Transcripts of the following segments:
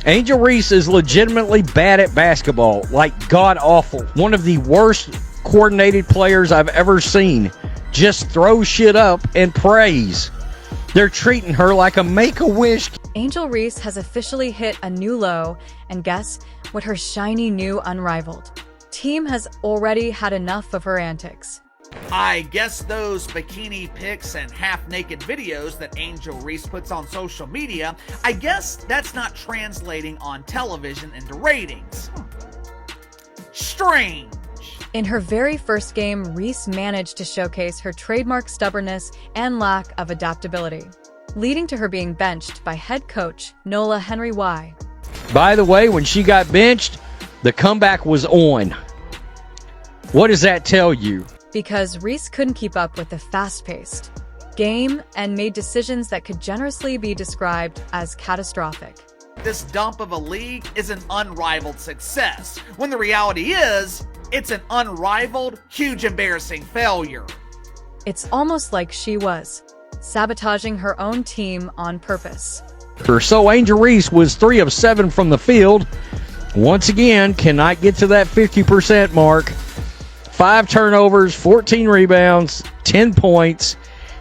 Angel Reese is legitimately bad at basketball, like god-awful. One of the worst coordinated players I've ever seen. Just throws shit up and prays. They're treating her like a make-a-wish. Angel Reese has officially hit a new low, and guess what her shiny new unrivaled team has already had enough of her antics. I guess those bikini pics and half-naked videos that Angel Reese puts on social media, I guess that's not translating on television into ratings. Strange. In her very first game, Reese managed to showcase her trademark stubbornness and lack of adaptability, leading to her being benched by head coach Nola Henry. By the way, when she got benched, the comeback was on. What does that tell you? Because Reese couldn't keep up with the fast-paced game and made decisions that could generously be described as catastrophic. This dump of a league is an unrivaled success, when the reality is, it's an unrivaled, huge, embarrassing failure. It's almost like she was sabotaging her own team on purpose. So Angel Reese was 3 of 7 from the field. Once again, cannot get to that 50% mark. 5 turnovers, 14 rebounds, 10 points,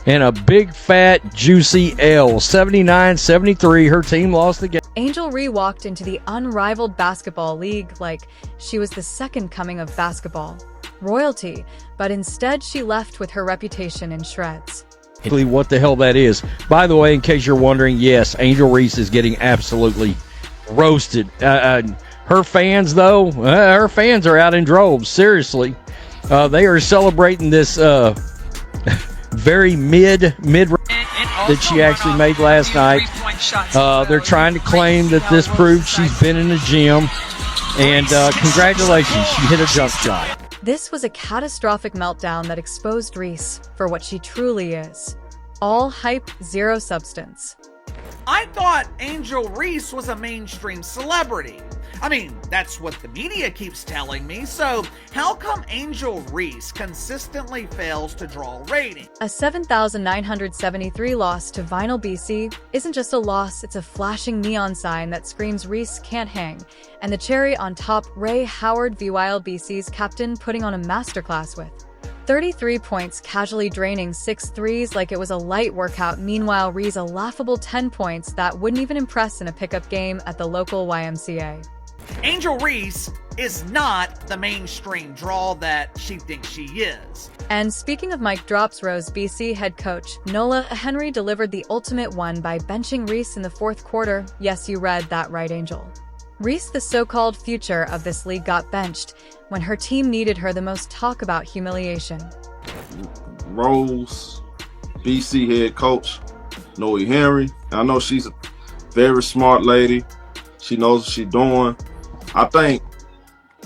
and a big, fat, juicy L. 79-73, her team lost the game. Angel Reese walked into the unrivaled basketball league like she was the second coming of basketball royalty, but instead she left with her reputation in shreds. What the hell that is. By the way, in case you're wondering, yes, Angel Reese is getting absolutely roasted. Her fans, though, her fans are out in droves, seriously. They are celebrating this very mid that she actually made last night. They're trying to claim that this proves she's been in the gym. And congratulations, she hit a jump shot. This was a catastrophic meltdown that exposed Reese for what she truly is. All hype, zero substance. I thought Angel Reese was a mainstream celebrity. I mean, that's what the media keeps telling me, so how come Angel Reese consistently fails to draw ratings? A 7,973 loss to Vinyl BC isn't just a loss, it's a flashing neon sign that screams Reese can't hang. And the cherry on top, Ray Howard VYL BC's captain putting on a masterclass with 33 points, casually draining 6 threes like it was a light workout. Meanwhile, Reese a laughable 10 points that wouldn't even impress in a pickup game at the local YMCA. Angel Reese is not the mainstream draw that she thinks she is. And speaking of mic drops, Rose BC head coach Nola Henry delivered the ultimate one by benching Reese in the 4th quarter. Yes, you read that right, Angel. Reese, the so-called future of this league, got benched when her team needed her the most. Talk about humiliation. Rose BC head coach Nola Henry. I know she's a very smart lady. She knows what she's doing. I think,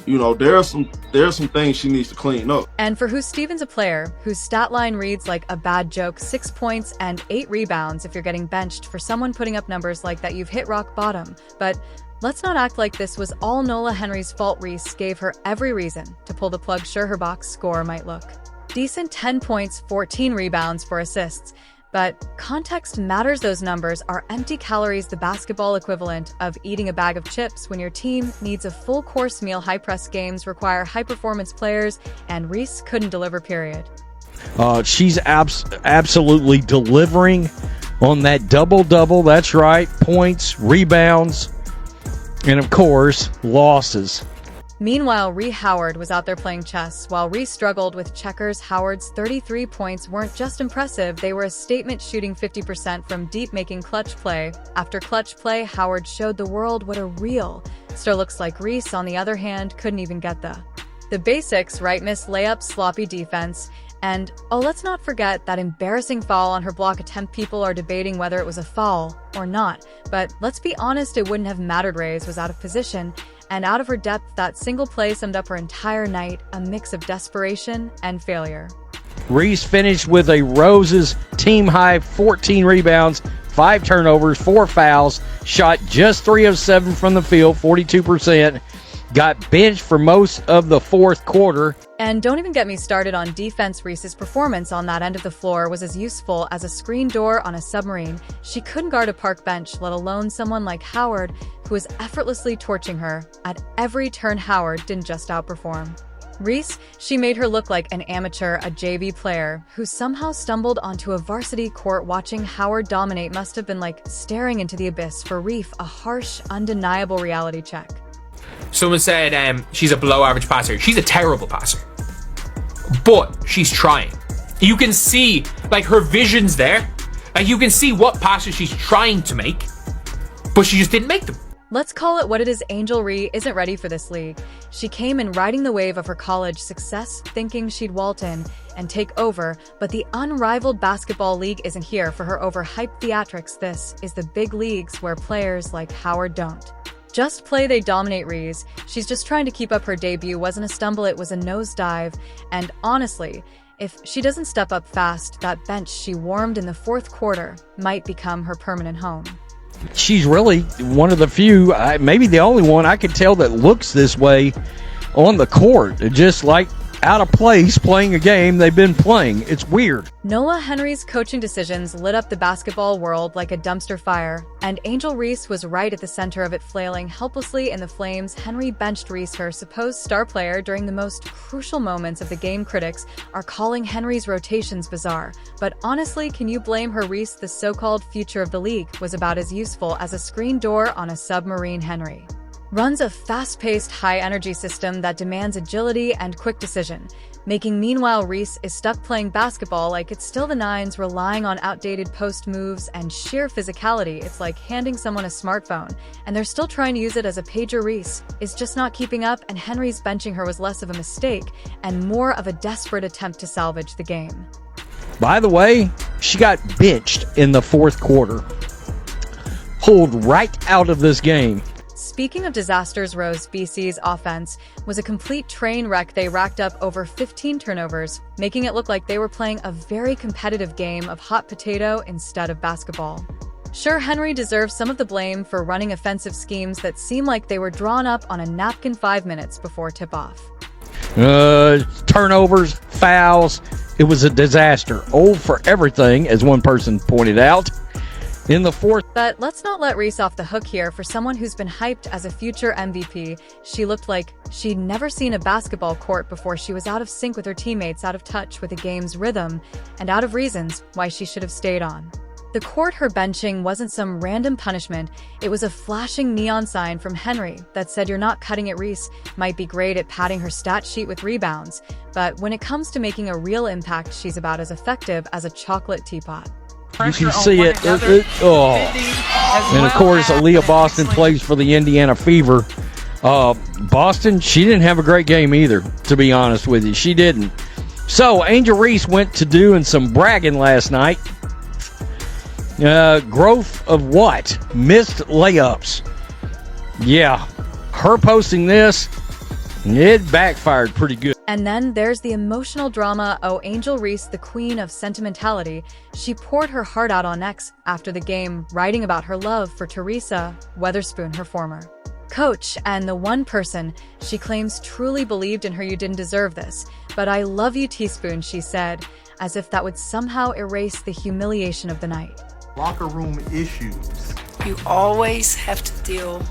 there's some things she needs to clean up. And for who's Stevens, a player whose stat line reads like a bad joke, 6 points and 8 rebounds. If you're getting benched for someone putting up numbers like that, you've hit rock bottom. But let's not act like this was all Nola Henry's fault. Reese gave her every reason to pull the plug. Sure, her box score might look decent, 10 points, 14 rebounds, 4 assists. But context matters. Those numbers are empty calories, the basketball equivalent of eating a bag of chips when your team needs a full-course meal. High-press games require high-performance players, and Reese couldn't deliver, period. She's absolutely delivering on that double-double. That's right. Points, rebounds, and, of course, losses. Meanwhile, Ree Howard was out there playing chess. While Ree struggled with checkers, Howard's 33 points weren't just impressive, they were a statement, shooting 50% from deep, making clutch play after clutch play. Howard showed the world what a real star looks like. Reese, on the other hand, couldn't even get the basics right. Missed layups, sloppy defense, and let's not forget that embarrassing foul on her block attempt. People are debating whether it was a foul or not, but let's be honest, it wouldn't have mattered. Reese was out of position and out of her depth. That single play summed up her entire night, a mix of desperation and failure. Reese finished with a Rose's team-high 14 rebounds, 5 turnovers, 4 fouls, shot just 3 of 7 from the field, 42%, got benched for most of the 4th quarter. And don't even get me started on defense. Reese's performance on that end of the floor was as useful as a screen door on a submarine. She couldn't guard a park bench, let alone someone like Howard, who was effortlessly torching her. At every turn, Howard didn't just outperform Reese, she made her look like an amateur, a JV player, who somehow stumbled onto a varsity court. Watching Howard dominate must have been like staring into the abyss. For Reese, a harsh, undeniable reality check. Someone said she's a below-average passer. She's a terrible passer. But she's trying. You can see, like, her vision's there. Like, you can see what passes she's trying to make, but she just didn't make them. Let's call it what it is. Angel Reese isn't ready for this league. She came in riding the wave of her college success, thinking she'd waltz in and take over, but the unrivaled basketball league isn't here for her overhyped theatrics. This is the big leagues where players like Howard don't just play, they dominate. Reese, she's just trying to keep up. Her debut wasn't a stumble, it was a nosedive, and honestly, if she doesn't step up fast, that bench she warmed in the fourth quarter might become her permanent home. She's really one of the few, maybe the only one I could tell that looks this way on the court. Just like out of place playing a game they've been playing. It's weird. Nola Henry's coaching decisions lit up the basketball world like a dumpster fire, and Angel Reese was right at the center of it. Flailing helplessly in the flames, Henry benched Reese, her supposed star player, during the most crucial moments of the game. Critics are calling Henry's rotations bizarre, but honestly, can you blame her? Reese, the so-called future of the league, was about as useful as a screen door on a submarine. Henry runs a fast-paced, high-energy system that demands agility and quick decision-making. Meanwhile, Reese is stuck playing basketball like it's still the 90s, relying on outdated post moves and sheer physicality. It's like handing someone a smartphone, and they're still trying to use it as a pager. Reese is just not keeping up, and Henry's benching her was less of a mistake and more of a desperate attempt to salvage the game. By the way, she got benched in the fourth quarter. Pulled right out of this game. Speaking of disasters, Rose, BC's offense was a complete train wreck. They racked up over 15 turnovers, making it look like they were playing a very competitive game of hot potato instead of basketball. Sure, Henry deserves some of the blame for running offensive schemes that seem like they were drawn up on a napkin 5 minutes before tip-off. Turnovers, fouls, it was a disaster. Old for everything, as one person pointed out. In the fourth. But let's not let Reese off the hook here. For someone who's been hyped as a future MVP, she looked like she'd never seen a basketball court before. She was out of sync with her teammates, out of touch with the game's rhythm, and out of reasons why she should have stayed on the court. Her benching wasn't some random punishment. It was a flashing neon sign from Henry that said, "You're not cutting it." Reese might be great at padding her stat sheet with rebounds, but when it comes to making a real impact, she's about as effective as a chocolate teapot. You can see it. And of course, Aaliyah Boston plays for the Indiana Fever. Boston, she didn't have a great game either, to be honest with you. She didn't. So, Angel Reese went to doing some bragging last night. Growth of what? Missed layups. Yeah. Her posting this, it backfired pretty good. And then there's the emotional drama. Oh, Angel Reese, the queen of sentimentality. She poured her heart out on X after the game, writing about her love for Teresa Weatherspoon, her former coach, and the one person she claims truly believed in her. "You didn't deserve this, but I love you, Teaspoon," she said, as if that would somehow erase the humiliation of the night. Locker room issues. You always have to deal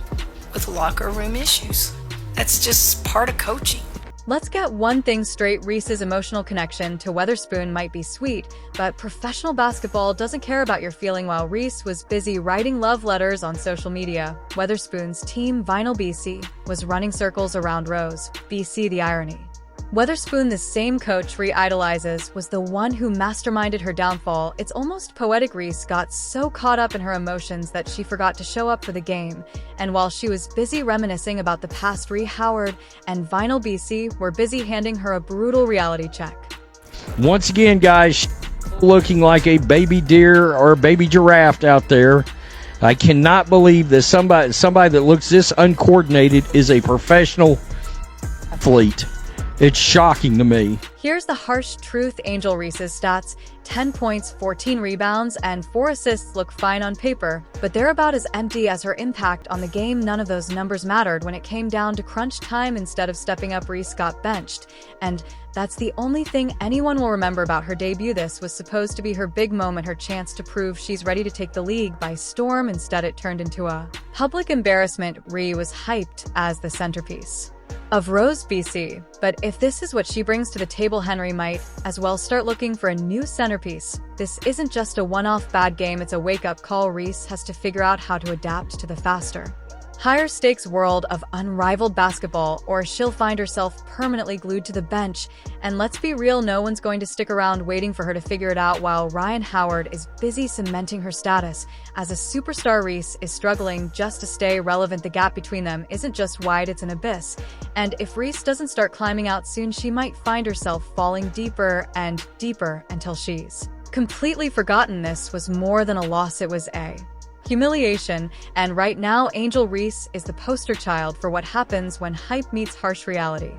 with locker room issues. That's just part of coaching. Let's get one thing straight. Reese's emotional connection to Weatherspoon might be sweet, but professional basketball doesn't care about your feeling. While Reese was busy writing love letters on social media, Weatherspoon's team, Vinyl BC, was running circles around Rose. BC, the irony. Weatherspoon, the same coach Reese idolizes, was the one who masterminded her downfall. It's almost poetic. Reese got so caught up in her emotions that she forgot to show up for the game. And while she was busy reminiscing about the past, Reese, Howard, and Vinyl BC were busy handing her a brutal reality check. Once again, guys, looking like a baby deer or a baby giraffe out there. I cannot believe that somebody that looks this uncoordinated is a professional athlete. It's shocking to me. Here's the harsh truth. Angel Reese's stats: 10 points, 14 rebounds, and 4 assists look fine on paper, but they're about as empty as her impact on the game. None of those numbers mattered when it came down to crunch time. Instead of stepping up, Reese got benched. And that's the only thing anyone will remember about her debut. This was supposed to be her big moment, her chance to prove she's ready to take the league by storm. Instead, it turned into a public embarrassment. Ree was hyped as the centerpiece of Rose, BC. But if this is what she brings to the table, Henry might as well start looking for a new centerpiece. This isn't just a one-off bad game, it's a wake-up call. Reese has to figure out how to adapt to the faster, higher stakes world of unrivaled basketball, or she'll find herself permanently glued to the bench. And let's be real, no one's going to stick around waiting for her to figure it out while Ryan Howard is busy cementing her status as a superstar. Reese is struggling just to stay relevant. The gap between them isn't just wide, it's an abyss. And if Reese doesn't start climbing out soon, she might find herself falling deeper and deeper until she's completely forgotten. This was more than a loss, it was a humiliation. And right now, Angel Reese is the poster child for what happens when hype meets harsh reality.